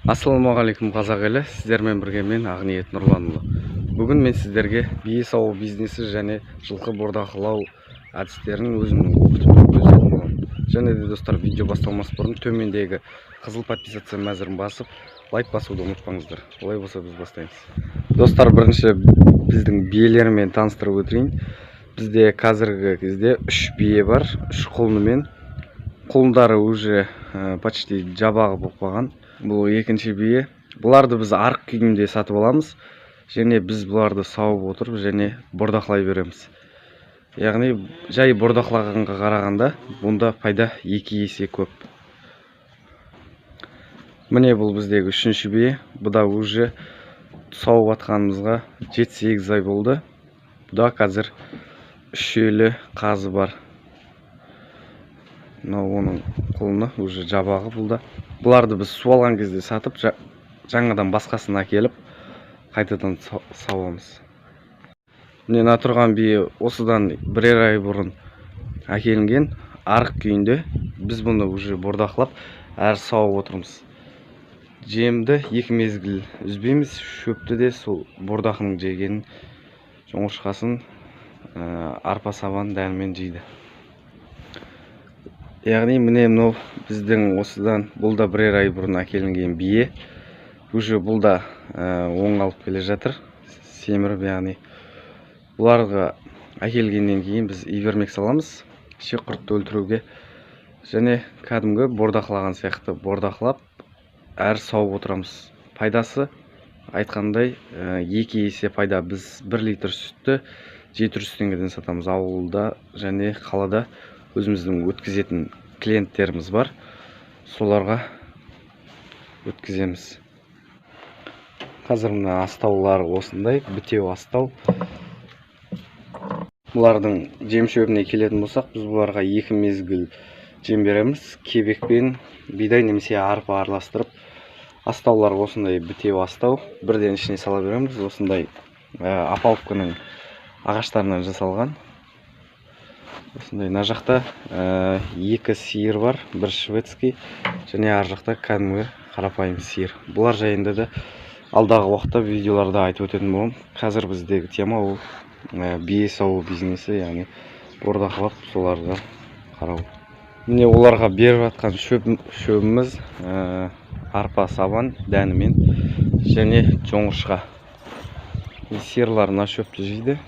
Ассалаумағалейкум қазақ елі, сіздермен бірге мен Ақниет Нұрланұлы. Бүгін мен сіздерге бие сауу бизнесі және жылқы бордақылау әдістерінің өзімнің опытыммен бөлісетін боламын. Және де достар, видео басталмас бұрын төмендегі қызыл подписаться мәзірін басып, лайк басуды ұмытпаңыздар. Олай болса біз бастаймыз. Достар, бірінші біздің биелермен таныстырып өтейін. Бізде қазіргі кезде 3 бие бар, 3 құлынымен. Құлындары уже почти жабағы болып қалған. Бұл екінші бие. Бұларды біз арық күйінде сатып аламыз, және біз бұларды сауып отырып және бордақылай береміз. Яғни жай бордақылағанға қарағанда бұнда пайда 2 есе көп. Міне бұл біздегі 3-ші бие. Бұда уже сауып атқанымызға 7-8 ай болды. Бұда қазір 3 қазы бар. Оның құлыны уже жабағы бұлда. Бұларды біз су алған кезде сатып, жаңадан басқасын әкеліп, қайтадан сауамыз. Міне тұрған бие осыдан 1 ай бұрын әкелінген, арық күйінде. Біз бұны уже бордақылап, әр сауып отырмыз. Жемді 2 мезгіл үзбейміз, шөпті де сол бордақының жегенін, жоңышқасын арпа сабан дәнімен жейді. Яғни міне мынау біздің осыдан бұлда 1 ай бұрын әкелінген бие. Уже бұлда оң алып келе жатыр, семіріп. Яғни бұларға әкелгеннен кейін біз ивермек саламыз, шек құртты өлтіруге. Және кәдімгі бордақылаған сияқты бордақылап, әр сауып отырамыз. Пайдасы айтқандай 2 есе пайда. Біз 1 литр сүтті 700 теңгеден сатамыз. Ауылда және қалада өзіміздің өткізетін клиенттеріміз бар, соларға өткіземіз. Қазір мына астаулары осындай, бітеу астау. Бұлардың жем шөбіне келетін болсақ, біз бұларға 2 мезгіл жем береміз. Кебекпен бидай немесе арпа араластырып, астаулар осындай бітеу астау. Бірден ішіне сала береміз. Осындай апаловканың ағаштарынан жасалған. Осындай на жақта 2 сиыр бар, 1 шведский, және ар жақта кәдімгі қарапайым сиыр. Бұлар жайында да алдағы уақытта видеоларда айтып өтетін боламын. Қазір біздегі тема ол бие сауу бизнесі, яғни бордақылап соларға қарау. Міне оларға беріп жатқан шөбіміз арпа сабан дәнімен және жоңышқа. Сиырлар мына шөпті жейді.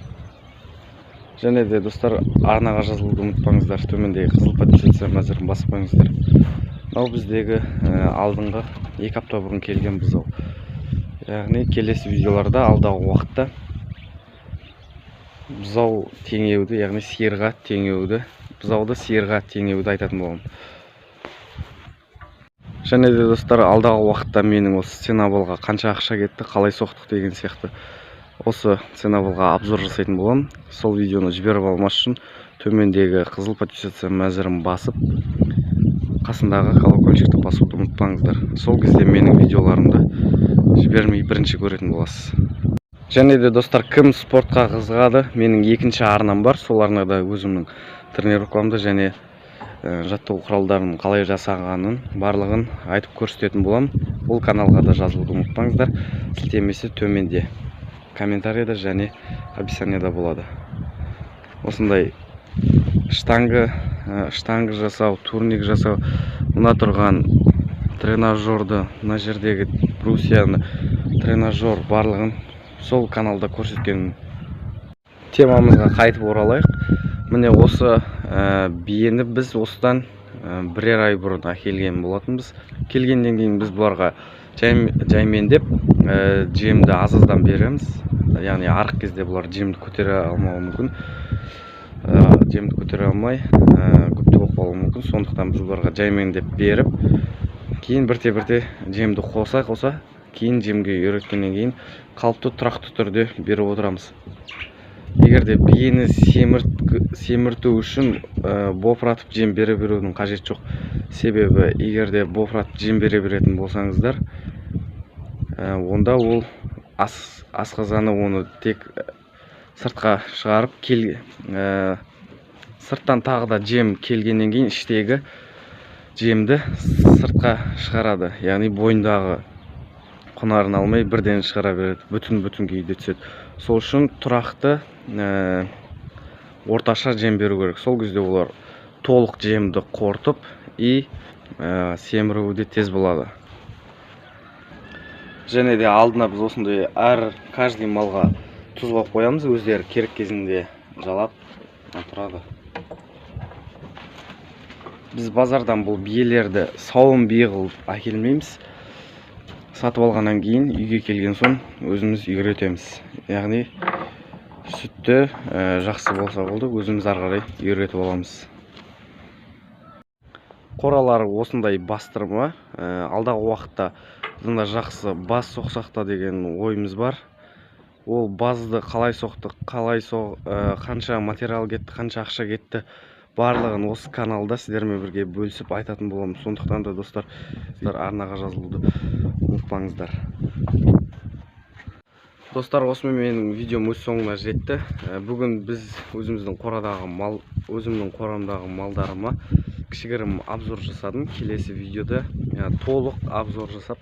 Және де достар, арнаға жазылуды ұмытпаңыздар, төмендегі қызыл подписаться мәзірін басып қойыңыздар. Мынау біздегі алдыңғы 2 апта бұрын келген бұзау. Яғни келесі видеоларда алдағы уақытта бұзау теңеуді, яғни сиырға теңеуді, бұзауды сиырға теңеуді айтатын боламын. Және де достар, алдағы уақытта менің осы ценаболға қанша ақша кетті, қалай соқтық деген сияқты осы ценаболға обзор жасайтын боламын. Сол видеоны жіберіп алмас үшін төмендегі қызыл подписаться мәзірін басып, қасындағы колокольчикті басуды ұмытпаңыздар. Сол кезде менің видеоларымды жібермей бірінші көретін боласыз. Және де достар, кім спортқа қызығады, менің 2-ші арнам бар. Сол арнада өзімнің тренировкамды және жаттығу құралдарын қалай жасағанын барлығын айтып көрсететін боламын. Бұл каналға да жазылуды ұмытпаңыздар. Сілтемесі төменде комментарийда және описанияда болады. Осындай штанга жасау, турник жасау, мына тұрған тренажерді, мына жердегі брусияны, тренажер барлығын сол каналда көрсеткен. Темамызға қайтып оралайық. Міне осы биені біз осыдан 1 ай бұрын әкелген болатынбыз. Келгеннен кейін біз бұларға жаймендеп жемді аз-аздан береміз. Яғни арық кезде бұлар жемді көтере алмауы мүмкін. Жемді көтере алмай күпті болып қалуы мүмкін. Сондықтан біз бұларға жаймендеп беріп, кейін бірте-бірте жемді қоса, кейін жемге үйреткеннен кейін қалыпты тұрақты түрде беріп отырамыз. Егерде биені семірту үшін бопыратып жем бере берудің қажет жоқ. Себебі егерде бопыратып жем бере беретін болсаңыздар, онда ол асқазаны оны тек сыртқа шығарып, сырттан тағы да жем келгеннен кейін іштегі жемді сыртқа шығарады. Яғни бойындағы құнарын алмай бірден шығара береді, бүтін күйде түседі. Сол үшін тұрақты орташа жем беру керек. Сол кезде олар толық жемді қорытып и семіруі де тез болады. Және де алдына біз осындай каждый малға тұз қойып қоямыз, өздері керек кезінде жалап тұрады. Біз базардан бұл биелерді сауын бие қылып әкелмейміз. Сатып алғаннан кейін үйге келген соң өзіміз үйретеміз. Яғни сүтті жақсы болса болды, өзіміз ары қарай үйретіп аламыз. Қоралары осындай бастырма. Алдағы уақытта бұнда жақсы баз соқсақта деген ойымыз бар. Ол базды қалай соқтық, қанша материал кетті, қанша ақша кетті, барлығын осы каналда сіздермен бірге бөлісіп айтатын боламыз. Сондықтан да достар, арнаға жазылуды ұмытпаңыздар. Достар, осымен менің видеом өз соңына жетті. Бүгін біз өзімнің қорамдағы малдарыма кішігірім обзор жасадым. Келесі видеода толық обзор жасап,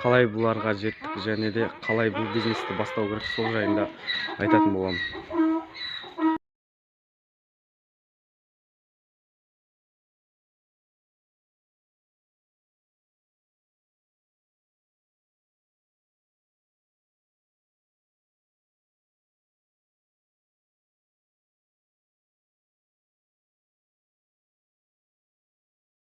қалай бұларға жеттік және де қалай бұл бизнесті бастау керек, сол жайында айтатын боламын.